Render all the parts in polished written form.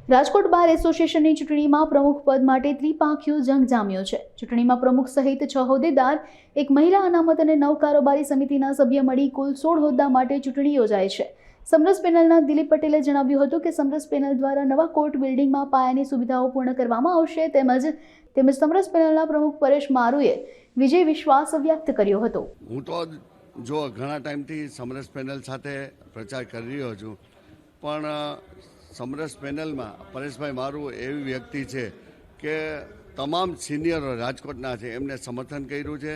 રાજકોટ બાર એસોસિએશનની ચૂંટણીમાં પ્રમુખ પદ માટે ત્રિપાંખીયો જંગ જામ્યો છે। ચૂંટણીમાં પ્રમુખ સહિત 6 હોદ્દેદાર, એક મહિલા અનામત અને 9 કારોબારી સમિતિના સભ્ય મળી કુલ 16 હોદ્દા માટે ચૂંટણી યોજાઈ છે। સમરસ પેનલના દિલીપ પટેલે જણાવ્યું હતું કે સમરસ પેનલ દ્વારા નવા કોર્ટ બિલ્ડિંગમાં પાયાની સુવિધાઓ પૂર્ણ કરવામાં આવશે। તેમજ સમરસ પેનલના પ્રમુખ પરેશ મારુએ વિજય વિશ્વાસ વ્યક્ત કર્યો હતો। હું તો જો ઘણા ટાઈમથી સમરસ પેનલ સાથે પ્રચાર કરી રહ્યો છું, પણ સમરસ પેનલમાં પરેશભાઈ મારુ એવી વ્યક્તિ છે કે તમામ સિનિયરો રાજકોટના છે એમને સમર્થન કર્યું છે।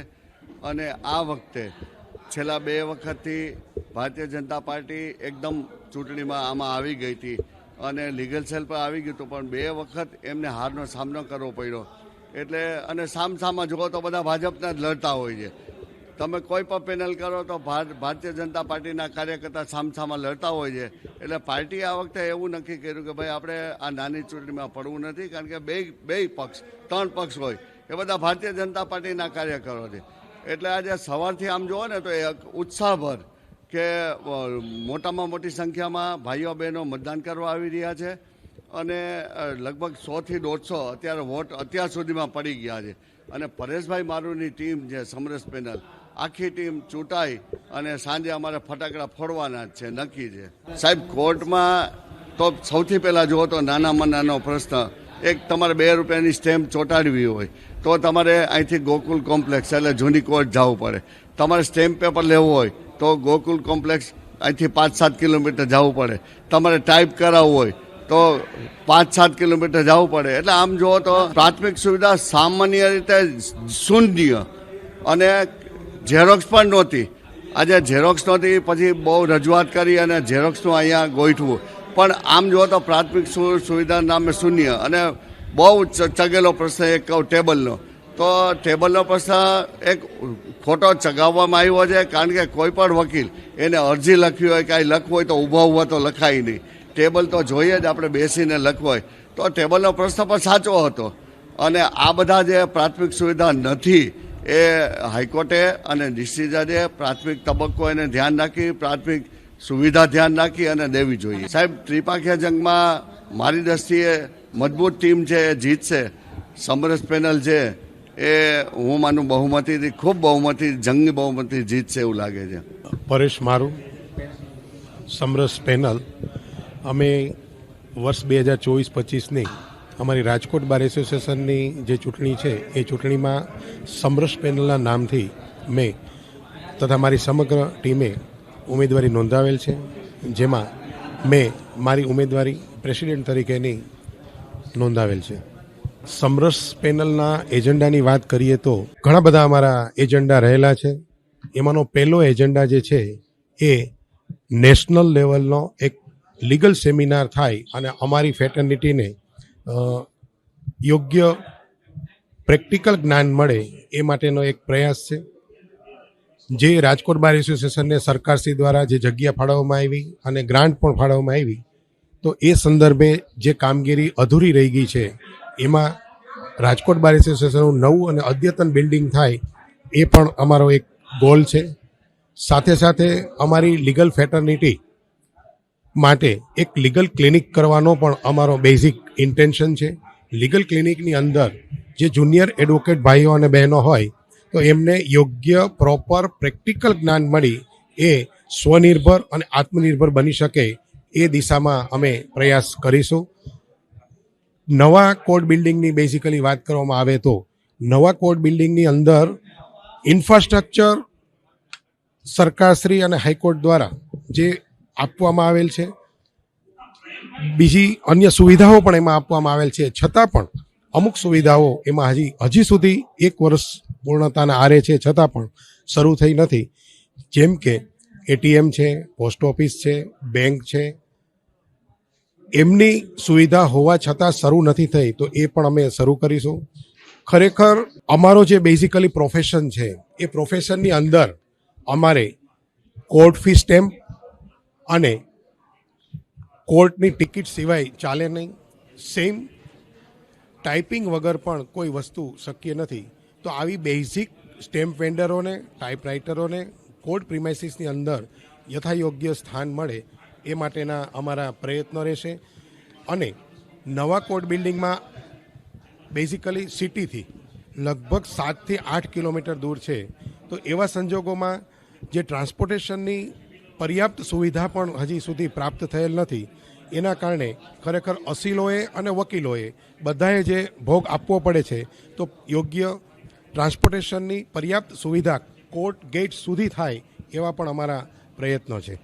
અને આ વખતે છેલ્લા 2 વખતથી ભારતીય જનતા પાર્ટી એકદમ ચૂંટણીમાં આમાં આવી ગઈ હતી અને લીગલ સેલ પર આવી ગયું હતું, પણ 2 વખત એમને હારનો સામનો કરવો પડ્યો। એટલે અને સામસામા જુઓ તો બધા ભાજપના જ લડતા હોય છે। તમે કોઈ પણ પેનલ કરો તો ભારતીય જનતા પાર્ટીના કાર્યકર્તા સામસામા લડતા હોય છે। એટલે પાર્ટીએ આ વખતે એવું નક્કી કર્યું કે ભાઈ આપણે આ નાની ચૂંટણીમાં પડવું નથી, કારણ કે બે પક્ષ 3 પક્ષ હોય એ બધા ભારતીય જનતા પાર્ટીના કાર્યકરો છે। એટલે આજે સવારથી આમ જુઓ ને તો એક ઉત્સાહભર કે મોટામાં મોટી સંખ્યામાં ભાઈઓ બહેનો મતદાન કરવા આવી રહ્યા છે અને લગભગ 100 થી 150 અત્યારે વોટ અત્યાર સુધીમાં પડી ગયા છે। અને પરેશભાઈ મારુની ટીમ જે સમરસ પેનલ આખી ટીમ ચૂંટાઈ અને સાંજે અમારે ફટાકડા ફોડવાના જ છે, નક્કી છે। સાહેબ, કોર્ટમાં તો સૌથી પહેલાં જુઓ તો નાનામાં નાનો પ્રશ્ન, એક તમારે 2 રૂપિયાની સ્ટેમ્પ ચોંટાડવી હોય તો તમારે અહીંથી ગોકુલ કોમ્પ્લેક્સ એટલે જૂની કોર્ટ જવું પડે। તમારે સ્ટેમ્પ પેપર લેવું હોય તો ગોકુલ કોમ્પ્લેક્સ અહીંથી 5-7 કિલોમીટર જવું પડે। તમારે ટાઈપ કરાવવું હોય તો 5-7 કિલોમીટર જવું પડે। એટલે આમ જુઓ તો પ્રાથમિક સુવિધા સામાન્ય રીતે શૂન્ય અને ઝેરોક્સ પણ નહોતી। આજે ઝેરોક્સ નહોતી, પછી બહુ રજૂઆત કરી અને ઝેરોક્સનું અહીંયા ગોઠવું, પણ આમ જુઓ તો પ્રાથમિક સુવિધા નામે શૂન્ય। અને બહુ ચગેલો પ્રશ્ન એક કહું ટેબલનો, તો ટેબલનો પ્રશ્ન એક ખોટો ચગાવવામાં આવ્યો છે, કારણ કે કોઈ પણ વકીલ એને અરજી લખવી હોય, કાંઈ લખવું હોય તો ઊભા તો લખાય નહીં। ટેબલ તો જોઈએ જ, આપણે બેસીને લખવું હોય તો ટેબલનો પ્રશ્ન પણ સાચો હતો। અને આ બધા જે પ્રાથમિક સુવિધા નથી એ હાઈકોર્ટે અને ડિસ્ટ્રિક્ટ જજે પ્રાથમિક તબક્કો એને ધ્યાન રાખી, પ્રાથમિક સુવિધા ધ્યાન રાખી અને દેવી જોઈએ। સાહેબ, ત્રિપાંખીયા જંગમાં મારી દ્રષ્ટિએ મજબૂત ટીમ છે, એ જીતશે। સમરસ પેનલ છે એ હું માનું બહુમતીથી, ખૂબ બહુમતી, જંગી બહુમતી જીતશે એવું લાગે છે। પરેશ મારુ, સમરસ પેનલ, અમે વર્ષ 2024-25ની અમારી રાજકોટ બાર એસોસિએશનની જે ચૂંટણી છે એ ચૂંટણીમાં સમરસ પેનલના નામથી મેં તથા મારી સમગ્ર ટીમે ઉમેદવારી નોંધાવેલ છે, જેમાં મેં મારી ઉમેદવારી પ્રેસિડેન્ટ તરીકેની નોંધાવેલ છે। સમરસ પેનલના એજન્ડાની વાત કરીએ તો ઘણા બધા અમારા એજન્ડા રહેલા છે। એમાંનો પહેલો એજન્ડા જે છે એ નેશનલ લેવલનો એક લીગલ સેમિનાર થાય અને અમારી ફેટર્નિટીને યોગ્ય પ્રેક્ટિકલ જ્ઞાન મળે એ માટેનો એક પ્રયાસ છે, જે રાજકોટ બાર એસોસિએશનને સરકારશ્રી દ્વારા જે જગ્યા ફાળવવામાં આવી અને ગ્રાન્ટ પણ ફાળવવામાં આવી, તો એ સંદર્ભે જે કામગીરી અધૂરી રહી ગઈ છે એમાં રાજકોટ બાર એસોસિએશનનું નવું અને અદ્યતન બિલ્ડિંગ થાય એ પણ અમારો એક ગોલ છે। સાથે સાથે અમારી લીગલ ફેટર્નિટી માટે એક લીગલ ક્લિનિક કરવાનો પણ અમારો બેઝિક ઇન્ટેન્શન છે। લીગલ ક્લિનિકની અંદર જે જુનિયર એડવોકેટ ભાઈઓ અને બહેનો હોય તો એમને યોગ્ય પ્રોપર પ્રેક્ટિકલ જ્ઞાન મળી એ સ્વનિર્ભર અને આત્મનિર્ભર બની શકે એ દિશામાં અમે પ્રયાસ કરીશું। નવા કોર્ટ બિલ્ડિંગની બેઝિકલી વાત કરવામાં આવે તો નવા કોર્ટ બિલ્ડિંગની અંદર ઇન્ફ્રાસ્ટ્રક્ચર સરકારશ્રી અને હાઈકોર્ટ દ્વારા જે આપવામાં આવેલ છે, બીજી અન્ય સુવિધાઓ પણ એમાં આપવામાં આવેલ છે, છતાં પણ અમુક સુવિધાઓ એમાં હજી સુધી 1 વર્ષ પૂર્ણતાના આરે છે છતાં પણ શરૂ થઈ નથી। જેમ કે એટીએમ છે, પોસ્ટ ઓફિસ છે, બેંક છે, એમની સુવિધા હોવા છતાં શરૂ નથી થઈ, તો એ પણ અમે શરૂ કરીશું। ખરેખર અમારો જે બેઝિકલી પ્રોફેશન છે એ પ્રોફેશનની અંદર અમારે કોર્ટ ફી સ્ટેમ્પ અને કોર્ટની ટિકિટ સિવાય ચાલે નહીં। સેમ ટાઈપિંગ વગર પણ કોઈ વસ્તુ શક્ય નથી। તો આવી બેઝિક સ્ટેમ્પ વેન્ડરોને, ટાઈપરાઇટરોને કોર્ટ પ્રિમાઇસીસની અંદર યથાયોગ્ય સ્થાન મળે એ માટેના અમારા પ્રયત્નો રહેશે। અને નવા કોર્ટ બિલ્ડિંગમાં બેઝિકલી સિટીથી લગભગ 7 થી 8 કિલોમીટર દૂર છે. તો એવા સંજોગોમાં જે ટ્રાન્સપોર્ટેશનની પર્યાપ્ત સુવિધા પણ હજી સુધી પ્રાપ્ત થયેલ નથી. એના કારણે ખરેખર અસીલોએ અને વકીલોએ બધાએ જે ભોગ આપવો પડે છે, તો યોગ્ય ટ્રાન્સપોર્ટેશનની પર્યાપ્ત સુવિધા કોર્ટ ગેટ સુધી થાય એવા પણ અમારા પ્રયત્નો છે.